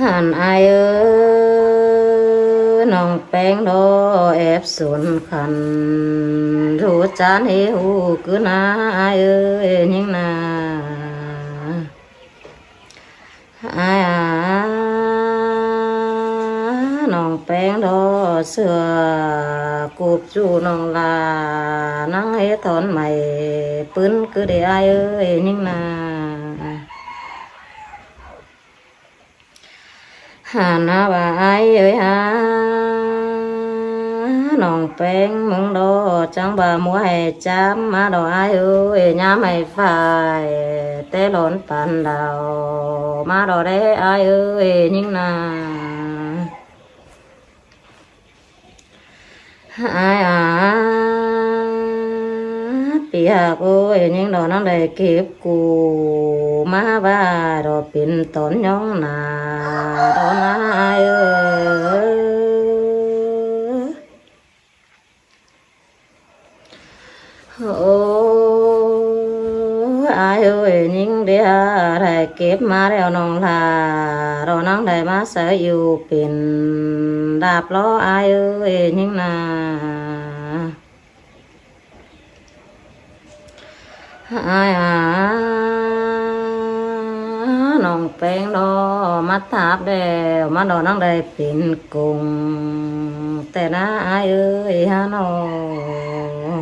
หันอายน้องแป้งดอแอบสุนขันรู้จานเฮหูคือนาอายยิ่งนาอายน้องแป้งดอเสือกูบจูน้องลานั่งเฮถอนใหม่ปืนคือได้อายยิ่งนาหานาว่าอายน้องแป้งมึงดอจังบ่ามัวให้จำมาดออายยามให้ฝ่ายแต่หลอนปานดาวมาดอได้อายยิ่งนาอายปีหากยิ่งดอนั่งได้เก็บกูมาบ้าดอเป็นต้นยองนาดอนาอายโอ้อายยิ่งเดียได้เก็บมาแล้วน้องลาเรานั่งได้มาเสยอยู่เป็นดาบล้ออายยิ่งนาอายน้องแป้งดอมาทาบเดวมาดอนั่งได้เป็นกุงแต่นะอายฮะน้อง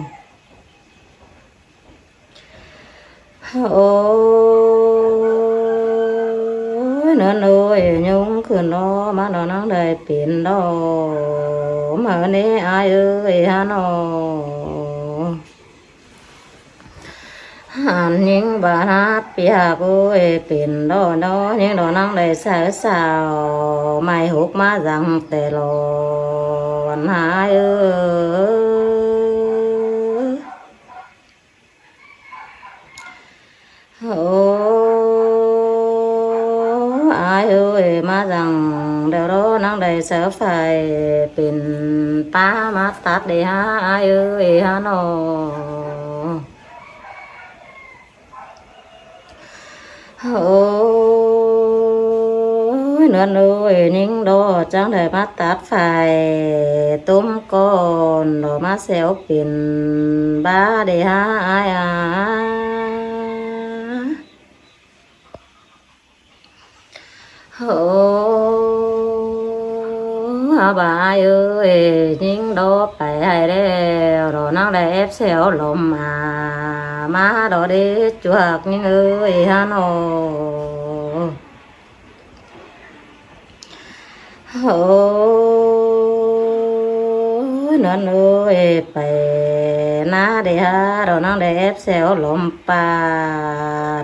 โอ้ยเนินยุงขึ้นดอมาดอนั่งได้เป็นดอมาเนี้อายฮะน้องหันยิงบานาปีหากเป็นดอยิงดอนั่งได้สาวไม่หุกมาจังแต่รอวันหายโอ้อายมาจังเดี๋ยวรอนั่งได้เสือไฟเป็นป้ามาตัดได้หาอายฮะน้องโอ้ยเนินนิ่งดอจังได้มาตัดไฟตุ้มก้อนดอมาเซลเป็นบ้าได้หาอายโอ้บายยิ่งดอไปให้แล้วดอนั่งได้เอฟเซลลมมาดอได้จวกยิ่งฮะน้องโอ้เนินไปนาได้ฮะดอนั่งได้เอฟเซลลมป่า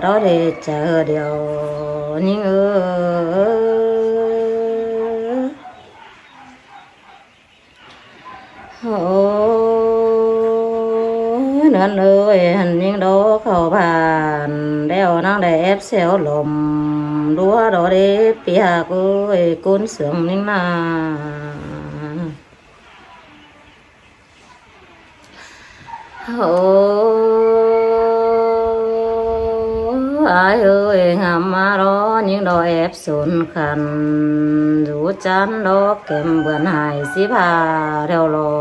ดอได้เจอเดียวยิ่งโอ้เนินหันยิ่งดอเข้าผ่านเดี๋ยวนั่งได้เอฟเซลลมดัวดอได้ปีหากกุนเสืองยิ่งนาโอ้อายงามมารอยิ่งดอแอบสุนขันดูจันดอกเก็มเบือนหายสิพาเร็วรอ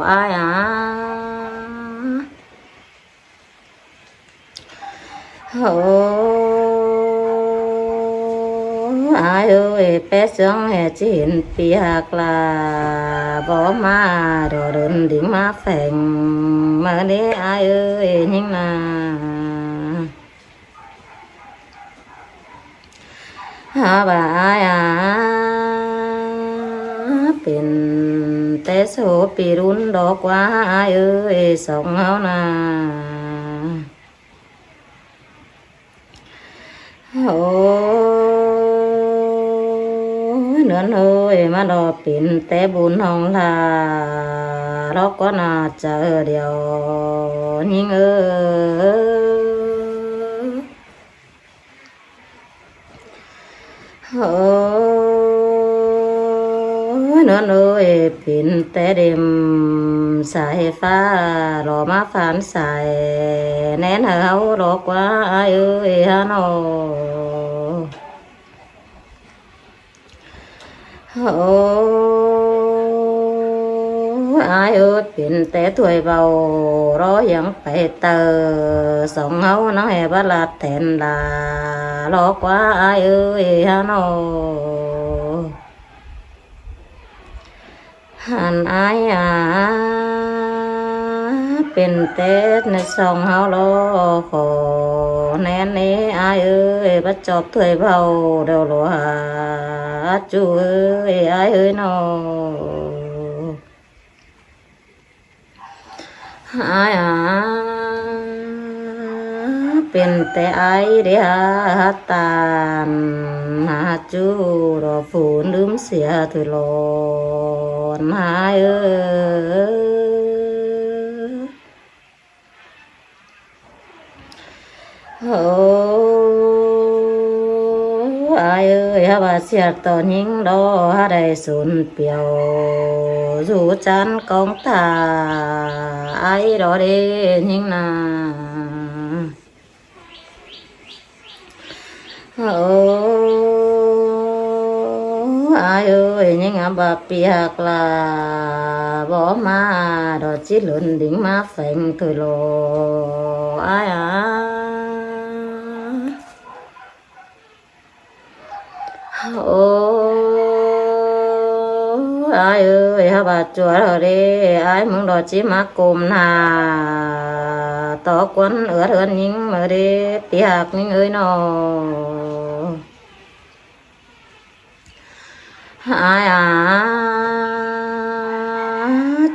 อายโอ้อายเปเสียงแห่จีนปีหากลาบ่มาดอเดินดิ่งมาแฝงมาเนี้อายยิ่งนาหาบ่ายเป็นแต่โสปีรุ่นดอกว่าสองเฮานาโอ้เนินมาดอเป็นแต่บุญห้องลาเราก็น่าเจอเดียวยิ่งโอ้เนินเป็นแต่เดิมสายฟ้ารอมาฝันใส่แน่นเฮาดอกว่าฮะน้อง โ โอ้อายเอ้ยเป็นแต่ถ้วยเบารอยังไปเตอสองเฮาน้องแห่บลาดแทนลารอกว่าอายเอ้ยฮะโนหันอายเป็นแต่ในสองเฮารอขอแน่นนี้อายเอ้ยบ่จอบถ้วยเบาเดาหลัวจูเอ้ยอายเอ้ยโนอายเป็นแต่ไอเดียตานหาจูรอฝูนลืมเสียถุลอนหายโอ้อายเอ้ยฮะว่าเสียตอนยิงดอฮะได้สูญเปียวสู่จันกองตาไอดอเดยิงนาโอ้อายเอ้ยยิงบาปีหักลาบ่มาดอจิหลุนดิ่งมาแฝงถุโลอายโอ้อายเอ้ยฮะบาจัวเด้อายมึงดอจิมากุมนาตอกวนเอื้อเฮือนยิงมาเด้ปีหักยิงเอ้ยน้ออาย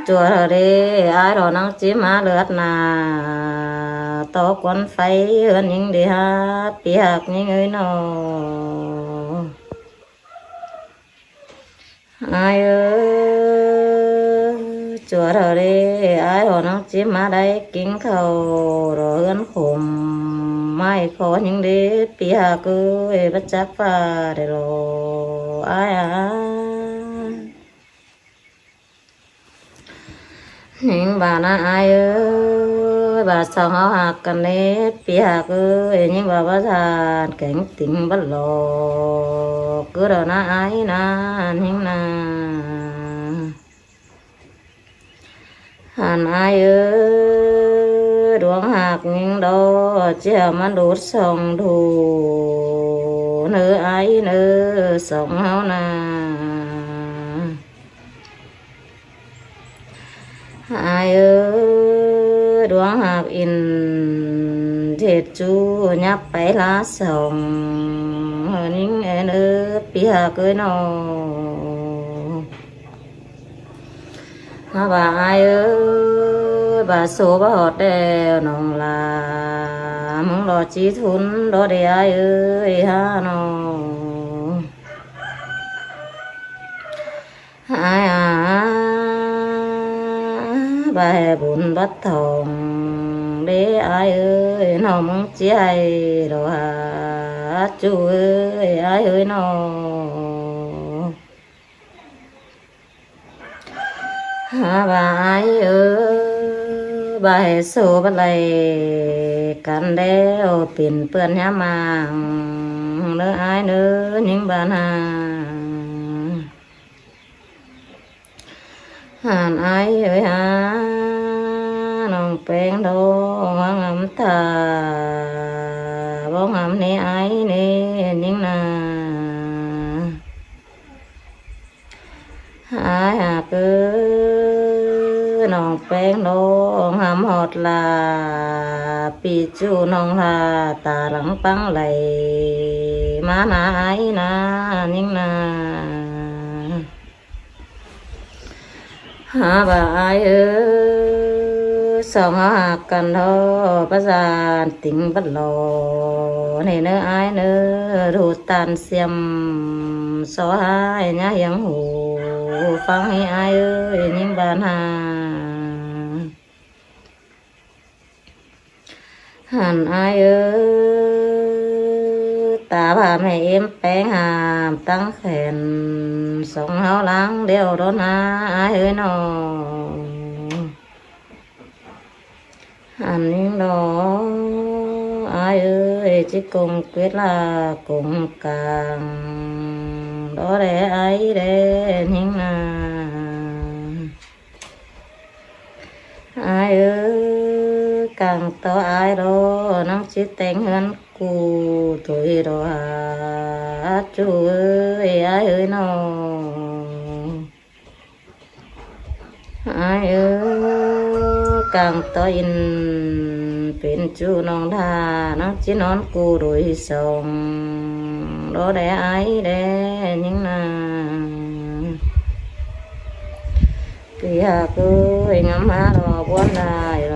จัวเด้อายรอนังจิมาเลือดนาตอกวนไฟเฮือนยิงเด้ฮะปีหักยิงเอ้ยน้ออายเอ้ยจัวเด้อายรอนังจิมาได้กินข้าวรอเฮือนขมไม่ขอยิงเด้ปีหักเอ้ยบ่จักฟ้าได้รออายหิงบานะอายเอ้ยบาสองเฮาหักกันเด้ปีหักเอ้ยยิงบาบ่ทานแข็งติ่งบ่หลอกคือดอนะอายนะหิงนาหันอายเอ้ยดวงหักยิงดอเจ้ามันดูดส่องดูเนื้ออายเนื้อสองเฮานาอายเอ้ยดวงหักอินเทศจูยับไปลาสองนิ่งเอ็นปีหักเอ้ยน้อบ่าอายเอ้ยบ่าโซบ่ฮอดแด้วน้องลามึงรอจีทุนรอได้อายเอ้ยฮะน้ออายบ่าให้บุญบัดทองเด้อายเอ้ยน้องมึงใจรอหาจูเอ้ยอายเอ้ยน้อบ่าอายเอ้ยบ่าให้สู้บ่ไหลกันแล้วเป็นเปื้อนยามางเด้ออายเด้อยิงบ้านหาหันอายเอ้ยหาน้องแป้งดองงามตาบ่งามนี่อายนี่ยิงนาอายหักเอ้ยน้องแป้งดองหำฮอดลาปีจูน้องลาตาหลังปังไหลมาหาอายนะยิงนาบ่าอายเอ้ยสองเฮาหักกันเด้อประสานติ่งบ่หลอนี่เนื้ออายเนื้อรูตานเสียมสอหายญะยังหูฟังให้อายเอ้ยยิงบ้านหาหันอายเอ้ยตาพาแม่เอ็มแป้งหามตั้งแขนสองเฮาล้างเดียวโดนหาอายเอ้ยน้อหันนิ่งดออายเอ้ยจิกงเกวดลากงกลาง đó để ấy để những ai ơi càng to ai đó nó chỉ tên hơn cu tuổi đó chú ơi ai ơi nó ai ơi càng to inเป็นจูน้องทาน้องจีนอนกูโดยส่งรอได้ไอ้แดยังนาเปียกูงามมารอบวนได้รอ